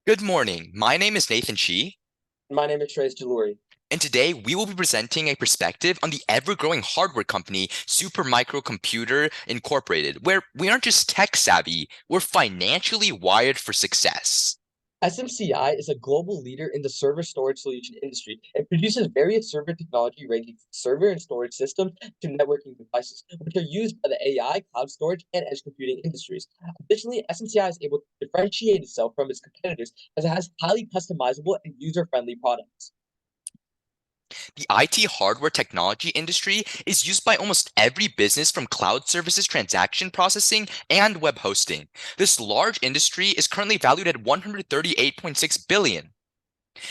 Good morning. My name is Nathan Shi, My name is Shreyas Juloori. and today we will be presenting a perspective on the ever-growing hardware company Supermicro Computer Incorporated, where we aren't just tech savvy, we're financially wired for success. SMCI is a global leader in the server storage solution industry and produces various server technology ranging from server and storage systems to networking devices, which are used by the AI, cloud storage, and edge computing industries. Additionally, SMCI is able to differentiate itself from its competitors as it has highly customizable and user-friendly products. The IT hardware technology industry is used by almost every business from cloud services, transaction processing, and web hosting. This large industry is currently valued at 138.6 billion.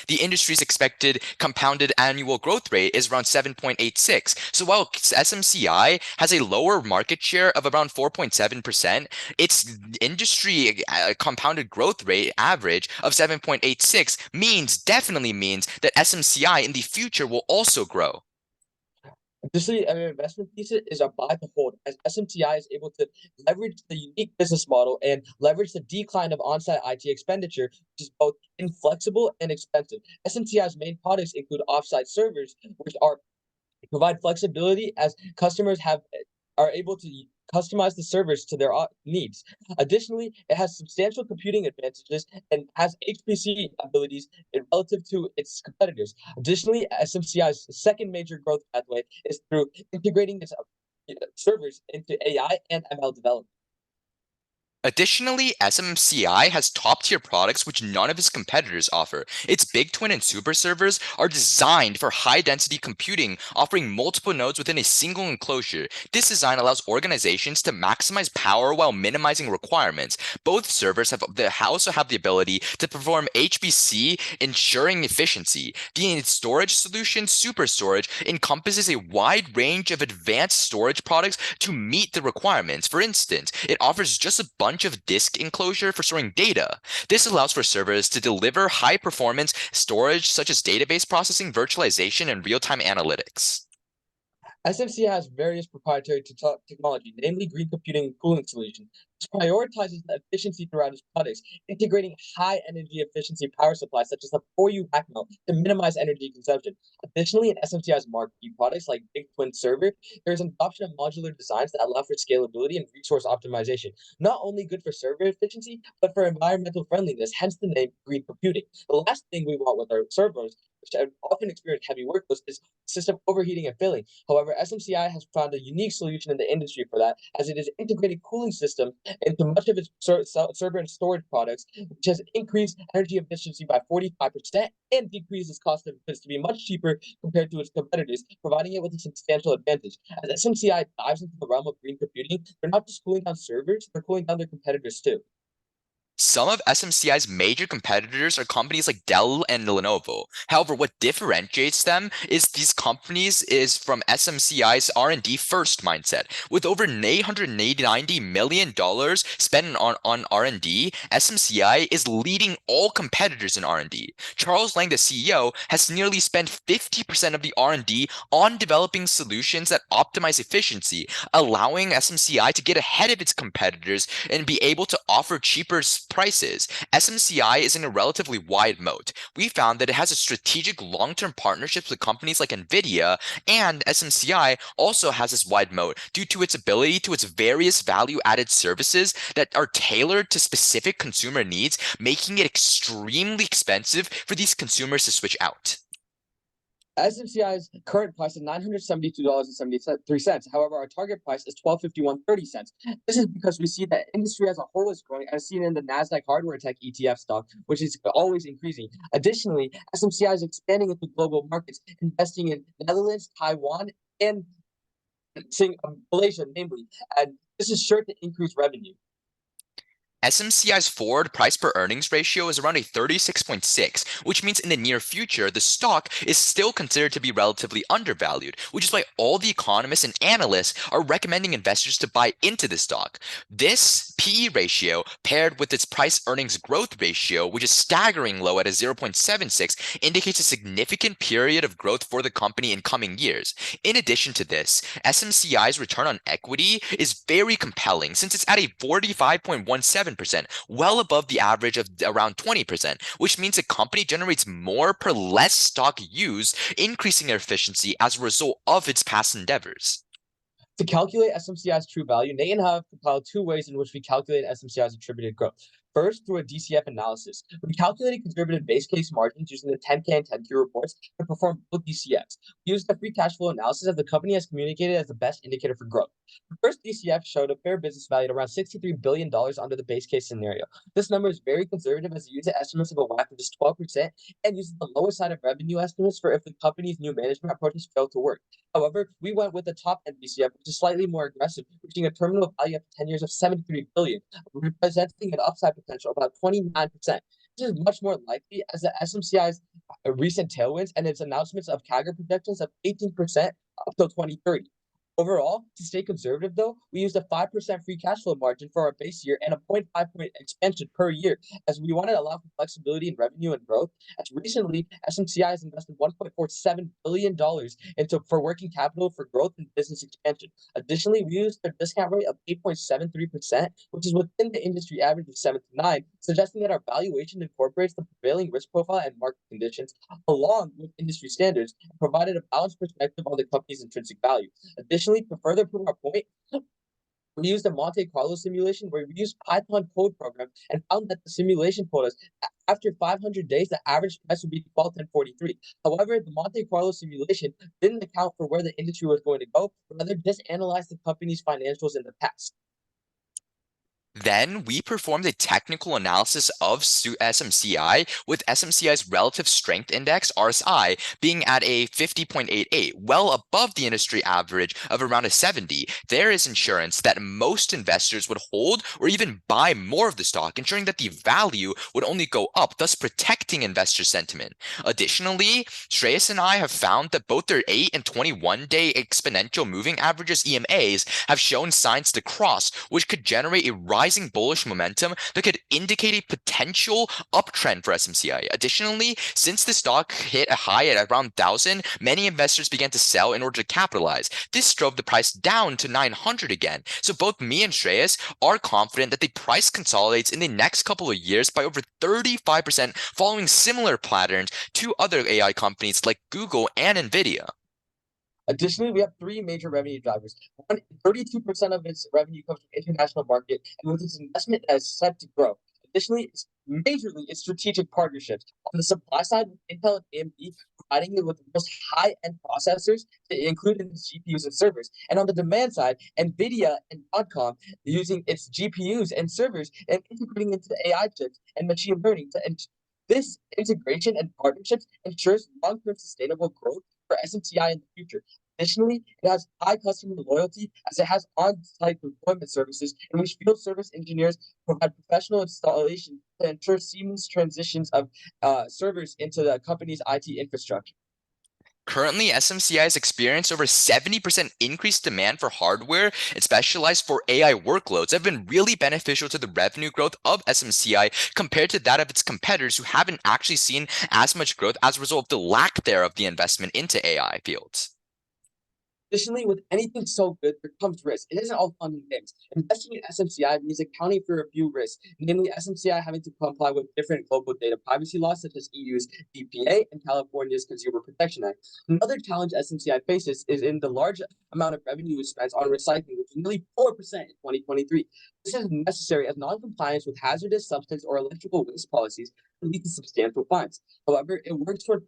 The industry's expected compounded annual growth rate is around 7.86. So while SMCI has a lower market share of around 4.7%, its industry compounded growth rate average of 7.86 definitely means that SMCI in the future will also grow. Additionally, an investment thesis is a buy to hold, as SMCI is able to leverage the unique business model and leverage the decline of on-site IT expenditure, which is both inflexible and expensive. SMCI's main products include offsite servers, which are provide flexibility as customers are able to customize the servers to their needs. Additionally, it has substantial computing advantages and has HPC abilities relative to its competitors. Additionally, SMCI's second major growth pathway is through integrating its servers into AI and ML development. Additionally, SMCI has top-tier products which none of its competitors offer. Its Big Twin and Super servers are designed for high-density computing, offering multiple nodes within a single enclosure. This design allows organizations to maximize power while minimizing requirements. Both servers also have the ability to perform HPC, ensuring efficiency. The storage solution, Super Storage, encompasses a wide range of advanced storage products to meet the requirements. For instance, it offers just a bunch of disk enclosure for storing data. This allows for servers to deliver high performance storage such as database processing, virtualization, and real-time analytics. SMC has various proprietary technology, namely green computing and cooling solutions. This prioritizes the efficiency throughout its products, integrating high energy efficiency power supplies such as the 4U back mount to minimize energy consumption. Additionally, in SMCI's marquee products like Big Twin Server, there is an adoption of modular designs that allow for scalability and resource optimization. Not only good for server efficiency, but for environmental friendliness, hence the name green computing. The last thing we want with our servers, which often experience heavy workloads, is system overheating and failing. However, SMCI has found a unique solution in the industry for that, as it is integrated cooling system into much of its server and storage products, which has increased energy efficiency by 45% and decreased its cost of goods to be much cheaper compared to its competitors, providing it with a substantial advantage. As SMCI dives into the realm of green computing, they're not just cooling down servers, they're cooling down their competitors too. Some of SMCI's major competitors are companies like Dell and Lenovo. However, what differentiates them is these companies is from SMCI's R&D first mindset. With over $890 million spent on R&D, SMCI is leading all competitors in R&D. Charles Lang, the CEO, has nearly spent 50% of the R&D on developing solutions that optimize efficiency, allowing SMCI to get ahead of its competitors and be able to offer cheaper prices. SMCI is in a relatively wide moat. We found that it has a strategic long-term partnerships with companies like Nvidia, and SMCI also has this wide moat due to its ability to its various value-added services that are tailored to specific consumer needs, making it extremely expensive for these consumers to switch out. SMCI's current price is $972.73. However, our target price is $1251.30. This is because we see that industry as a whole is growing, as seen in the Nasdaq Hardware Tech ETF stock, which is always increasing. Additionally, SMCI is expanding into global markets, investing in Netherlands, Taiwan, and Malaysia, namely, and this is sure to increase revenue. SMCI's forward price per earnings ratio is around a 36.6, which means in the near future, the stock is still considered to be relatively undervalued, which is why all the economists and analysts are recommending investors to buy into the stock. This PE ratio, paired with its price earnings growth ratio, which is staggering low at a 0.76, indicates a significant period of growth for the company in coming years. In addition to this, SMCI's return on equity is very compelling since it's at a 45.17%. 27%, well above the average of around 20%, which means a company generates more per less stock used, increasing their efficiency as a result of its past endeavors. To calculate SMCI's true value, Nate and I have compiled two ways in which we calculate SMCI's attributed growth. First, through a DCF analysis. We calculated conservative base case margins using the 10K and 10Q reports and performed both DCFs. We used the free cash flow analysis as the company has communicated as the best indicator for growth. The first DCF showed a fair business value at around $63 billion under the base case scenario. This number is very conservative as it uses estimates of a WACC of just 12% and uses the lower side of revenue estimates for if the company's new management approaches fail to work. However, we went with the top end DCF, which is slightly more aggressive, reaching a terminal value after 10 years of $73 billion, representing an upside potential of about 29%. This is much more likely as the SMCI's recent tailwinds and its announcements of CAGR projections of 18% up till 2030. Overall, to stay conservative though, we used a 5% free cash flow margin for our base year and a 0.5-point expansion per year, as we wanted to allow for flexibility in revenue and growth. As recently, SMCI has invested $1.47 billion for working capital for growth and business expansion. Additionally, we used a discount rate of 8.73%, which is within the industry average of 7 to 9, suggesting that our valuation incorporates the prevailing risk profile and market conditions, along with industry standards, and provided a balanced perspective on the company's intrinsic value. Additionally, to further prove our point, we used a Monte Carlo simulation where we used Python code program and found that the simulation told us after 500 days, the average price would be 12.1043. However, the Monte Carlo simulation didn't account for where the industry was going to go, but rather just analyzed the company's financials in the past. Then we performed a technical analysis of SMCI with SMCI's relative strength index, RSI, being at a 50.88, well above the industry average of around a 70. There is insurance that most investors would hold or even buy more of the stock, ensuring that the value would only go up, thus protecting investor sentiment. Additionally, Shreyas and I have found that both their 8 and 21-day exponential moving averages, EMAs, have shown signs to cross, which could generate a rising bullish momentum that could indicate a potential uptrend for SMCI. Additionally, since the stock hit a high at around 1,000, many investors began to sell in order to capitalize. This drove the price down to 900 again. So both me and Shreyas are confident that the price consolidates in the next couple of years by over 35%, following similar patterns to other AI companies like Google and Nvidia. Additionally, we have three major revenue drivers. One, 32% of its revenue comes from international market, and with its investment as set to grow. Additionally, majorly its strategic partnerships. On the supply side, with Intel and AMD providing it with the most high-end processors to include in its GPUs and servers. And on the demand side, NVIDIA and Broadcom using its GPUs and servers and integrating into the AI chips and machine learning. This integration and partnerships ensures long-term sustainable growth for SMCI in the future. Additionally, it has high customer loyalty as it has on-site deployment services in which field service engineers provide professional installation to ensure seamless transitions of servers into the company's IT infrastructure. Currently, SMCI has experienced over 70% increased demand for hardware and specialized for AI workloads that have been really beneficial to the revenue growth of SMCI compared to that of its competitors who haven't actually seen as much growth as a result of the lack thereof of the investment into AI fields. Additionally, with anything so good, there comes risk. It isn't all fun and games. Investing in SMCI means accounting for a few risks, namely SMCI having to comply with different global data privacy laws such as EU's DPA and California's Consumer Protection Act. Another challenge SMCI faces is in the large amount of revenue it spends on recycling, which is nearly 4% in 2023. This is necessary as non-compliance with hazardous substance or electrical waste policies can lead to substantial fines. However, it works toward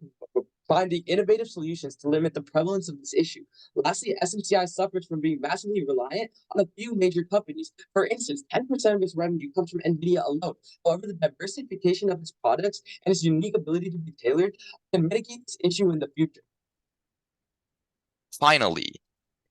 finding innovative solutions to limit the prevalence of this issue. Lastly, SMCI suffers from being massively reliant on a few major companies. For instance, 10% of its revenue comes from NVIDIA alone. However, the diversification of its products and its unique ability to be tailored can mitigate this issue in the future. Finally,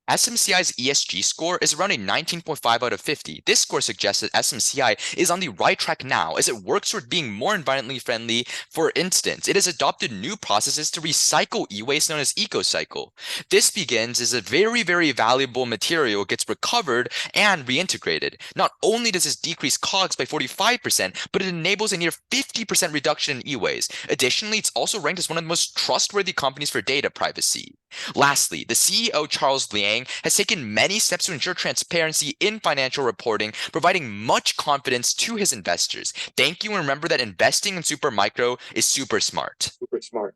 SMCI's ESG score is around a 19.5 out of 50. This score suggests that SMCI is on the right track now as it works toward being more environmentally friendly. For instance, it has adopted new processes to recycle e-waste known as EcoCycle. This begins as a very, very valuable material gets recovered and reintegrated. Not only does this decrease COGS by 45%, but it enables a near 50% reduction in e-waste. Additionally, it's also ranked as one of the most trustworthy companies for data privacy. Lastly, the CEO Charles Liang has taken many steps to ensure transparency in financial reporting, providing much confidence to his investors. Thank you, and remember that investing in Supermicro is super smart. Super smart.